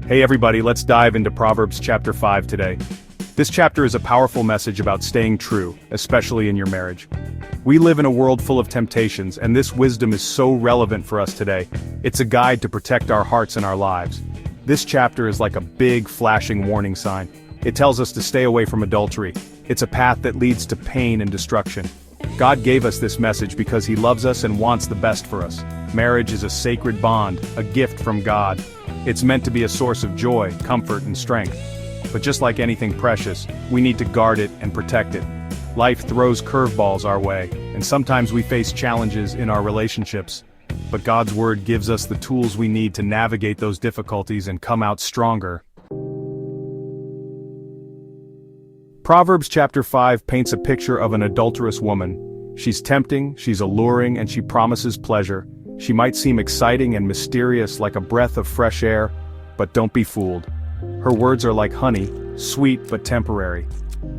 Hey everybody, let's dive into Proverbs chapter 5 today. This chapter is a powerful message about staying true, especially in your marriage. We live in a world full of temptations, and this wisdom is so relevant for us today. It's a guide to protect our hearts and our lives. This chapter is like a big, flashing warning sign. It tells us to stay away from adultery. It's a path that leads to pain and destruction. God gave us this message because He loves us and wants the best for us. Marriage is a sacred bond, a gift from God. It's meant to be a source of joy, comfort, and strength. But just like anything precious, we need to guard it and protect it. Life throws curveballs our way, and sometimes we face challenges in our relationships. But God's Word gives us the tools we need to navigate those difficulties and come out stronger. Proverbs chapter 5 paints a picture of an adulterous woman. She's tempting, she's alluring, and she promises pleasure. She might seem exciting and mysterious like a breath of fresh air, but don't be fooled. Her words are like honey, sweet but temporary.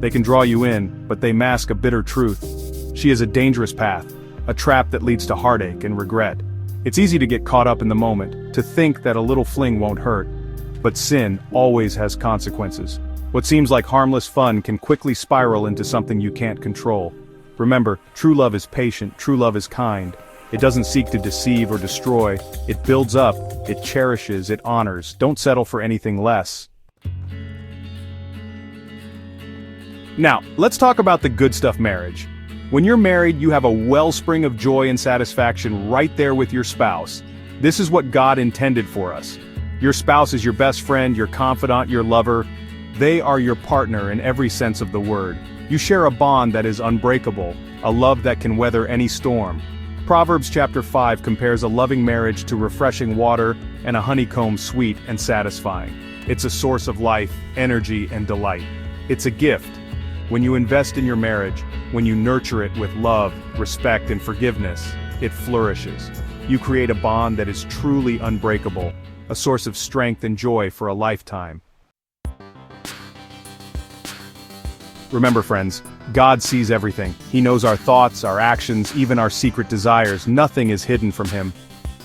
They can draw you in, but they mask a bitter truth. She is a dangerous path, a trap that leads to heartache and regret. It's easy to get caught up in the moment, to think that a little fling won't hurt. But sin always has consequences. What seems like harmless fun can quickly spiral into something you can't control. Remember, true love is patient, true love is kind. It doesn't seek to deceive or destroy. It builds up, it cherishes, it honors. Don't settle for anything less. Now, let's talk about the good stuff marriage. When you're married, you have a wellspring of joy and satisfaction right there with your spouse. This is what God intended for us. Your spouse is your best friend, your confidant, your lover. They are your partner in every sense of the word. You share a bond that is unbreakable, a love that can weather any storm. Proverbs chapter 5 compares a loving marriage to refreshing water and a honeycomb sweet and satisfying. It's a source of life, energy, and delight. It's a gift. When you invest in your marriage, when you nurture it with love, respect, and forgiveness, it flourishes. You create a bond that is truly unbreakable, a source of strength and joy for a lifetime. Remember friends, God sees everything. He knows our thoughts, our actions, even our secret desires. Nothing is hidden from Him.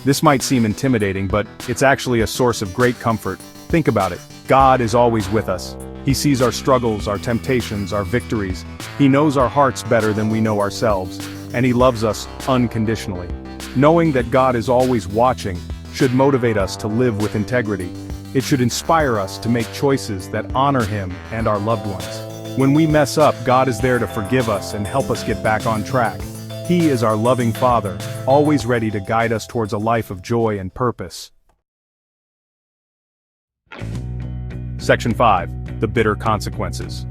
This might seem intimidating, but it's actually a source of great comfort. Think about it. God is always with us. He sees our struggles, our temptations, our victories. He knows our hearts better than we know ourselves, and He loves us unconditionally. Knowing that God is always watching should motivate us to live with integrity. It should inspire us to make choices that honor Him and our loved ones. When we mess up, God is there to forgive us and help us get back on track. He is our loving Father, always ready to guide us towards a life of joy and purpose. Section 5. The bitter consequences.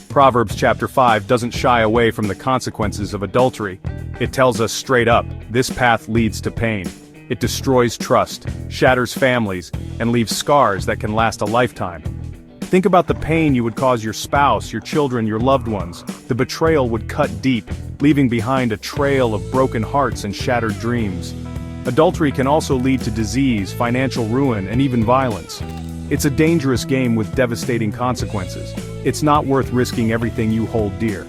Proverbs chapter 5 doesn't shy away from the consequences of adultery. It tells us straight up, this path leads to pain. It destroys trust, shatters families, and leaves scars that can last a lifetime. Think about the pain you would cause your spouse, your children, your loved ones. The betrayal would cut deep, leaving behind a trail of broken hearts and shattered dreams. Adultery can also lead to disease, financial ruin, and even violence. It's a dangerous game with devastating consequences. It's not worth risking everything you hold dear.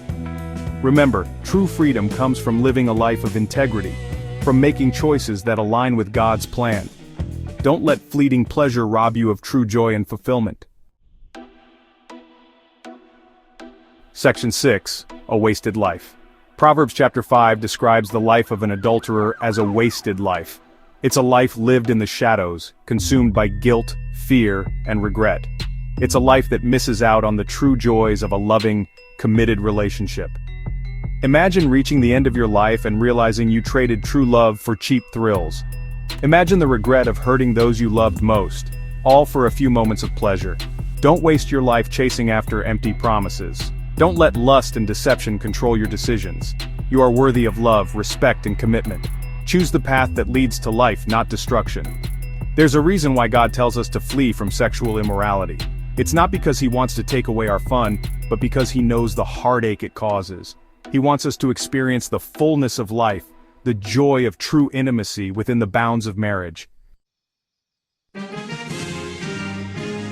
Remember, true freedom comes from living a life of integrity, from making choices that align with God's plan. Don't let fleeting pleasure rob you of true joy and fulfillment. Section 6. A wasted life. Proverbs chapter 5 describes the life of an adulterer as a wasted life. It's a life lived in the shadows, consumed by guilt, fear, and regret. It's a life that misses out on the true joys of a loving, committed relationship. Imagine reaching the end of your life and realizing you traded true love for cheap thrills. Imagine the regret of hurting those you loved most, all for a few moments of pleasure. Don't waste your life chasing after empty promises. Don't let lust and deception control your decisions. You are worthy of love, respect, and commitment. Choose the path that leads to life, not destruction. There's a reason why God tells us to flee from sexual immorality. It's not because He wants to take away our fun, but because He knows the heartache it causes. He wants us to experience the fullness of life, the joy of true intimacy within the bounds of marriage.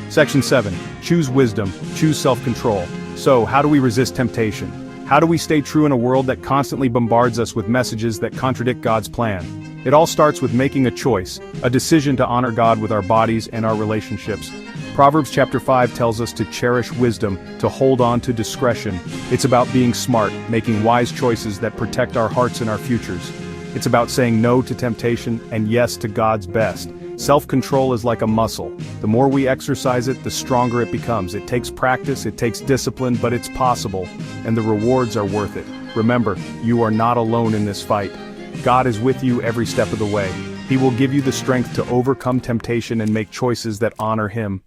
Section 7. Choose wisdom, choose self-control. So, how do we resist temptation? How do we stay true in a world that constantly bombards us with messages that contradict God's plan? It all starts with making a choice, a decision to honor God with our bodies and our relationships. Proverbs chapter 5 tells us to cherish wisdom, to hold on to discretion. It's about being smart, making wise choices that protect our hearts and our futures. It's about saying no to temptation and yes to God's best. Self-control is like a muscle. The more we exercise it, the stronger it becomes. It takes practice, it takes discipline, but it's possible, and the rewards are worth it. Remember, you are not alone in this fight. God is with you every step of the way. He will give you the strength to overcome temptation and make choices that honor Him.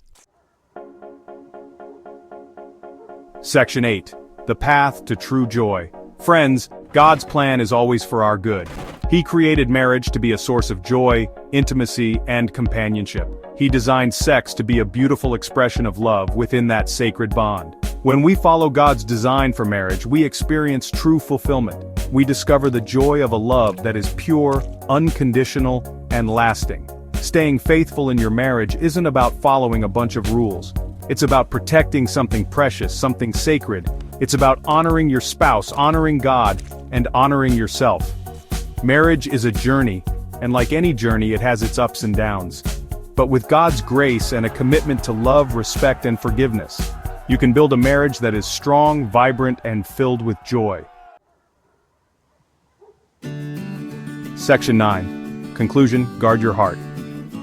Section 8. The path to true joy. Friends, God's plan is always for our good. He created marriage to be a source of joy, intimacy, and companionship. He designed sex to be a beautiful expression of love within that sacred bond. When we follow God's design for marriage, we experience true fulfillment. We discover the joy of a love that is pure, unconditional, and lasting. Staying faithful in your marriage isn't about following a bunch of rules. It's about protecting something precious, something sacred. It's about honoring your spouse, honoring God, and honoring yourself. Marriage is a journey, and like any journey, it has its ups and downs. But with God's grace and a commitment to love, respect, and forgiveness, you can build a marriage that is strong, vibrant, and filled with joy. Section 9. Conclusion, guard your heart.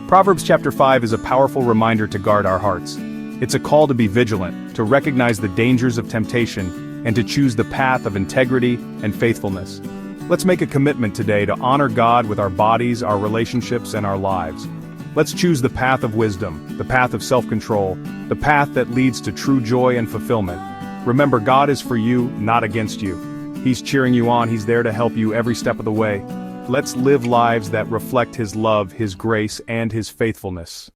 Proverbs chapter 5 is a powerful reminder to guard our hearts. It's a call to be vigilant, to recognize the dangers of temptation, and to choose the path of integrity and faithfulness. Let's make a commitment today to honor God with our bodies, our relationships, and our lives. Let's choose the path of wisdom, the path of self-control, the path that leads to true joy and fulfillment. Remember, God is for you, not against you. He's cheering you on, He's there to help you every step of the way. Let's live lives that reflect His love, His grace, and His faithfulness.